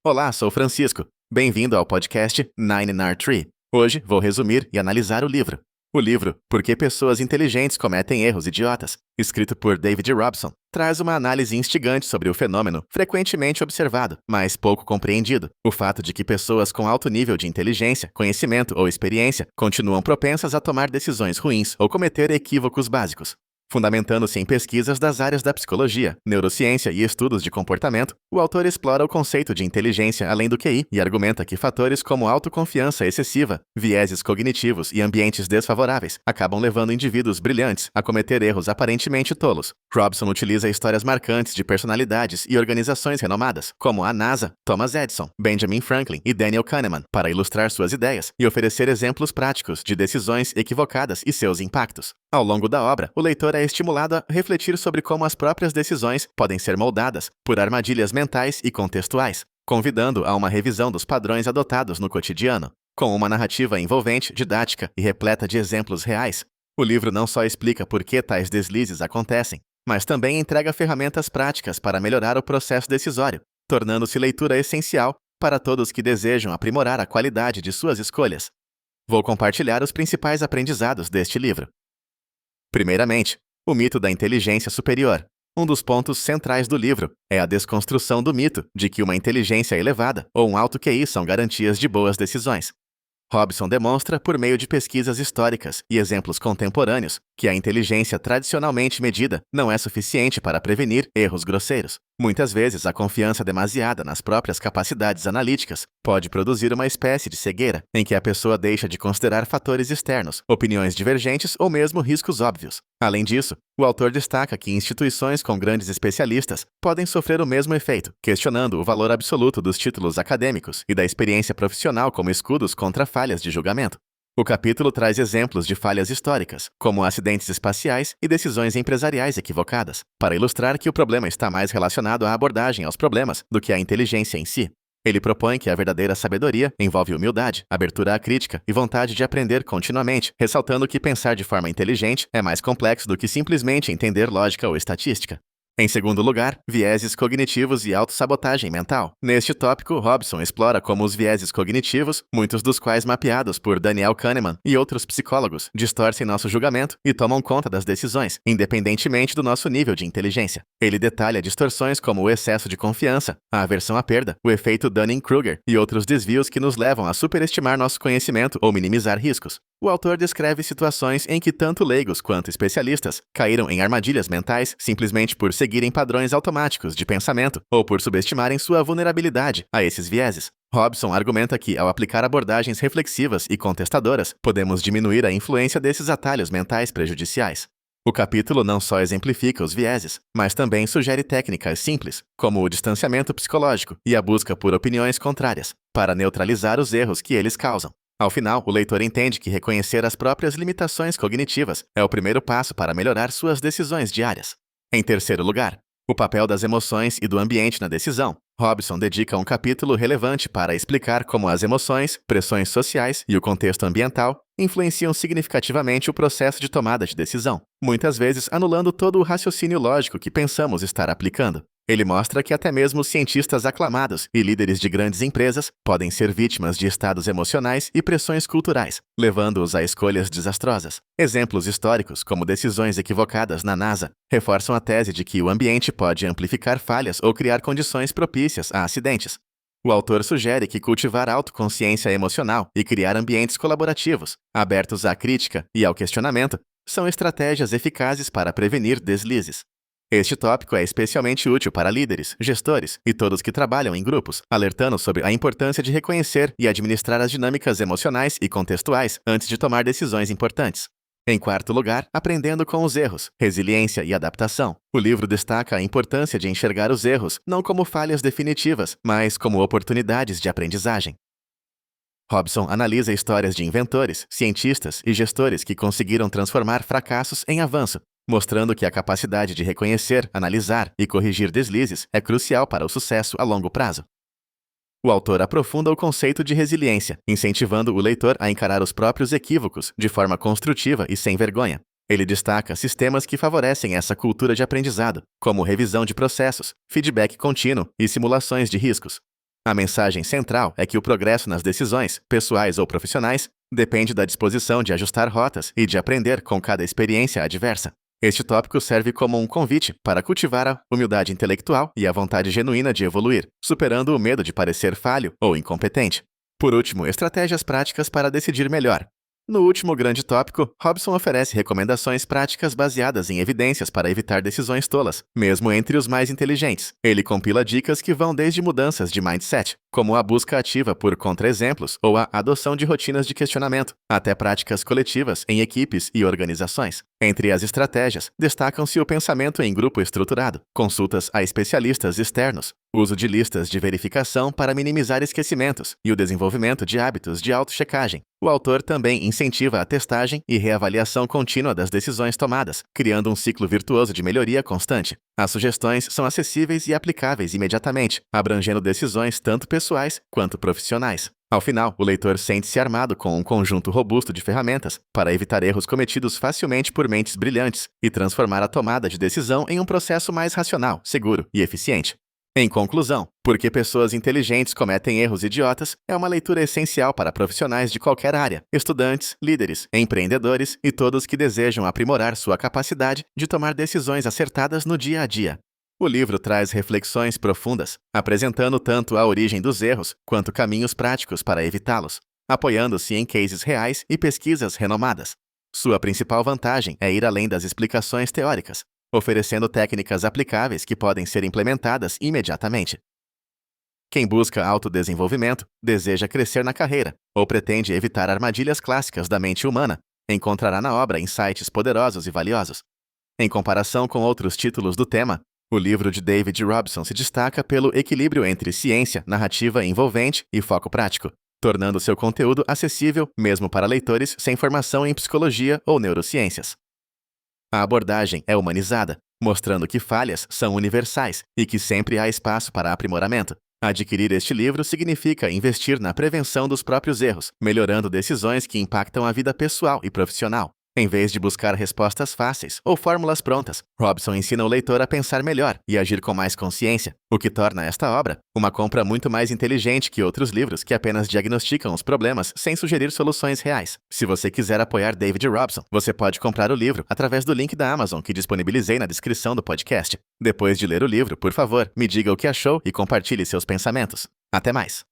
Olá, sou Francisco. Bem-vindo ao podcast 9R3. Hoje vou resumir e analisar o livro. O livro Por que Pessoas Inteligentes Cometem Erros Idiotas, escrito por David Robson, traz uma análise instigante sobre o fenômeno frequentemente observado, mas pouco compreendido: o fato de que pessoas com alto nível de inteligência, conhecimento ou experiência continuam propensas a tomar decisões ruins ou cometer equívocos básicos. Fundamentando-se em pesquisas das áreas da psicologia, neurociência e estudos de comportamento, o autor explora o conceito de inteligência além do QI e argumenta que fatores como autoconfiança excessiva, vieses cognitivos e ambientes desfavoráveis acabam levando indivíduos brilhantes a cometer erros aparentemente tolos. Robson utiliza histórias marcantes de personalidades e organizações renomadas, como a NASA, Thomas Edison, Benjamin Franklin e Daniel Kahneman, para ilustrar suas ideias e oferecer exemplos práticos de decisões equivocadas e seus impactos. Ao longo da obra, o leitor é estimulado a refletir sobre como as próprias decisões podem ser moldadas por armadilhas mentais e contextuais, convidando a uma revisão dos padrões adotados no cotidiano. Com uma narrativa envolvente, didática e repleta de exemplos reais, o livro não só explica por que tais deslizes acontecem, mas também entrega ferramentas práticas para melhorar o processo decisório, tornando-se leitura essencial para todos que desejam aprimorar a qualidade de suas escolhas. Vou compartilhar os principais aprendizados deste livro. Primeiramente, o mito da inteligência superior. Um dos pontos centrais do livro é a desconstrução do mito de que uma inteligência elevada ou um alto QI são garantias de boas decisões. Robson demonstra, por meio de pesquisas históricas e exemplos contemporâneos, que a inteligência tradicionalmente medida não é suficiente para prevenir erros grosseiros. Muitas vezes, a confiança demasiada nas próprias capacidades analíticas pode produzir uma espécie de cegueira, em que a pessoa deixa de considerar fatores externos, opiniões divergentes ou mesmo riscos óbvios. Além disso, o autor destaca que instituições com grandes especialistas podem sofrer o mesmo efeito, questionando o valor absoluto dos títulos acadêmicos e da experiência profissional como escudos contra falhas de julgamento. O capítulo traz exemplos de falhas históricas, como acidentes espaciais e decisões empresariais equivocadas, para ilustrar que o problema está mais relacionado à abordagem aos problemas do que à inteligência em si. Ele propõe que a verdadeira sabedoria envolve humildade, abertura à crítica e vontade de aprender continuamente, ressaltando que pensar de forma inteligente é mais complexo do que simplesmente entender lógica ou estatística. Em segundo lugar, vieses cognitivos e autossabotagem mental. Neste tópico, Robson explora como os vieses cognitivos, muitos dos quais mapeados por Daniel Kahneman e outros psicólogos, distorcem nosso julgamento e tomam conta das decisões, independentemente do nosso nível de inteligência. Ele detalha distorções como o excesso de confiança, a aversão à perda, o efeito Dunning-Kruger e outros desvios que nos levam a superestimar nosso conhecimento ou minimizar riscos. O autor descreve situações em que tanto leigos quanto especialistas caíram em armadilhas mentais simplesmente por seguirem padrões automáticos de pensamento ou por subestimarem sua vulnerabilidade a esses vieses. Robson argumenta que, ao aplicar abordagens reflexivas e contestadoras, podemos diminuir a influência desses atalhos mentais prejudiciais. O capítulo não só exemplifica os vieses, mas também sugere técnicas simples, como o distanciamento psicológico e a busca por opiniões contrárias, para neutralizar os erros que eles causam. Ao final, o leitor entende que reconhecer as próprias limitações cognitivas é o primeiro passo para melhorar suas decisões diárias. Em terceiro lugar, o papel das emoções e do ambiente na decisão. Robson dedica um capítulo relevante para explicar como as emoções, pressões sociais e o contexto ambiental influenciam significativamente o processo de tomada de decisão, muitas vezes anulando todo o raciocínio lógico que pensamos estar aplicando. Ele mostra que até mesmo cientistas aclamados e líderes de grandes empresas podem ser vítimas de estados emocionais e pressões culturais, levando-os a escolhas desastrosas. Exemplos históricos, como decisões equivocadas na NASA, reforçam a tese de que o ambiente pode amplificar falhas ou criar condições propícias a acidentes. O autor sugere que cultivar autoconsciência emocional e criar ambientes colaborativos, abertos à crítica e ao questionamento, são estratégias eficazes para prevenir deslizes. Este tópico é especialmente útil para líderes, gestores e todos que trabalham em grupos, alertando sobre a importância de reconhecer e administrar as dinâmicas emocionais e contextuais antes de tomar decisões importantes. Em quarto lugar, aprendendo com os erros, resiliência e adaptação. O livro destaca a importância de enxergar os erros não como falhas definitivas, mas como oportunidades de aprendizagem. Robson analisa histórias de inventores, cientistas e gestores que conseguiram transformar fracassos em avanço, mostrando que a capacidade de reconhecer, analisar e corrigir deslizes é crucial para o sucesso a longo prazo. O autor aprofunda o conceito de resiliência, incentivando o leitor a encarar os próprios equívocos de forma construtiva e sem vergonha. Ele destaca sistemas que favorecem essa cultura de aprendizado, como revisão de processos, feedback contínuo e simulações de riscos. A mensagem central é que o progresso nas decisões, pessoais ou profissionais, depende da disposição de ajustar rotas e de aprender com cada experiência adversa. Este tópico serve como um convite para cultivar a humildade intelectual e a vontade genuína de evoluir, superando o medo de parecer falho ou incompetente. Por último, estratégias práticas para decidir melhor. No último grande tópico, Robson oferece recomendações práticas baseadas em evidências para evitar decisões tolas, mesmo entre os mais inteligentes. Ele compila dicas que vão desde mudanças de mindset, como a busca ativa por contra-exemplos ou a adoção de rotinas de questionamento, até práticas coletivas em equipes e organizações. Entre as estratégias, destacam-se o pensamento em grupo estruturado, consultas a especialistas externos, uso de listas de verificação para minimizar esquecimentos e o desenvolvimento de hábitos de auto-checagem. O autor também incentiva a testagem e reavaliação contínua das decisões tomadas, criando um ciclo virtuoso de melhoria constante. As sugestões são acessíveis e aplicáveis imediatamente, abrangendo decisões tanto pessoais quanto profissionais. Ao final, o leitor sente-se armado com um conjunto robusto de ferramentas para evitar erros cometidos facilmente por mentes brilhantes e transformar a tomada de decisão em um processo mais racional, seguro e eficiente. Em conclusão, Por que pessoas inteligentes cometem erros idiotas é uma leitura essencial para profissionais de qualquer área, estudantes, líderes, empreendedores e todos que desejam aprimorar sua capacidade de tomar decisões acertadas no dia a dia. O livro traz reflexões profundas, apresentando tanto a origem dos erros quanto caminhos práticos para evitá-los, apoiando-se em cases reais e pesquisas renomadas. Sua principal vantagem é ir além das explicações teóricas, oferecendo técnicas aplicáveis que podem ser implementadas imediatamente. Quem busca autodesenvolvimento, deseja crescer na carreira ou pretende evitar armadilhas clássicas da mente humana, encontrará na obra insights poderosos e valiosos. Em comparação com outros títulos do tema, o livro de David Robson se destaca pelo equilíbrio entre ciência, narrativa envolvente e foco prático, tornando seu conteúdo acessível mesmo para leitores sem formação em psicologia ou neurociências. A abordagem é humanizada, mostrando que falhas são universais e que sempre há espaço para aprimoramento. Adquirir este livro significa investir na prevenção dos próprios erros, melhorando decisões que impactam a vida pessoal e profissional. Em vez de buscar respostas fáceis ou fórmulas prontas, Robson ensina o leitor a pensar melhor e agir com mais consciência, o que torna esta obra uma compra muito mais inteligente que outros livros que apenas diagnosticam os problemas sem sugerir soluções reais. Se você quiser apoiar David Robson, você pode comprar o livro através do link da Amazon que disponibilizei na descrição do podcast. Depois de ler o livro, por favor, me diga o que achou e compartilhe seus pensamentos. Até mais!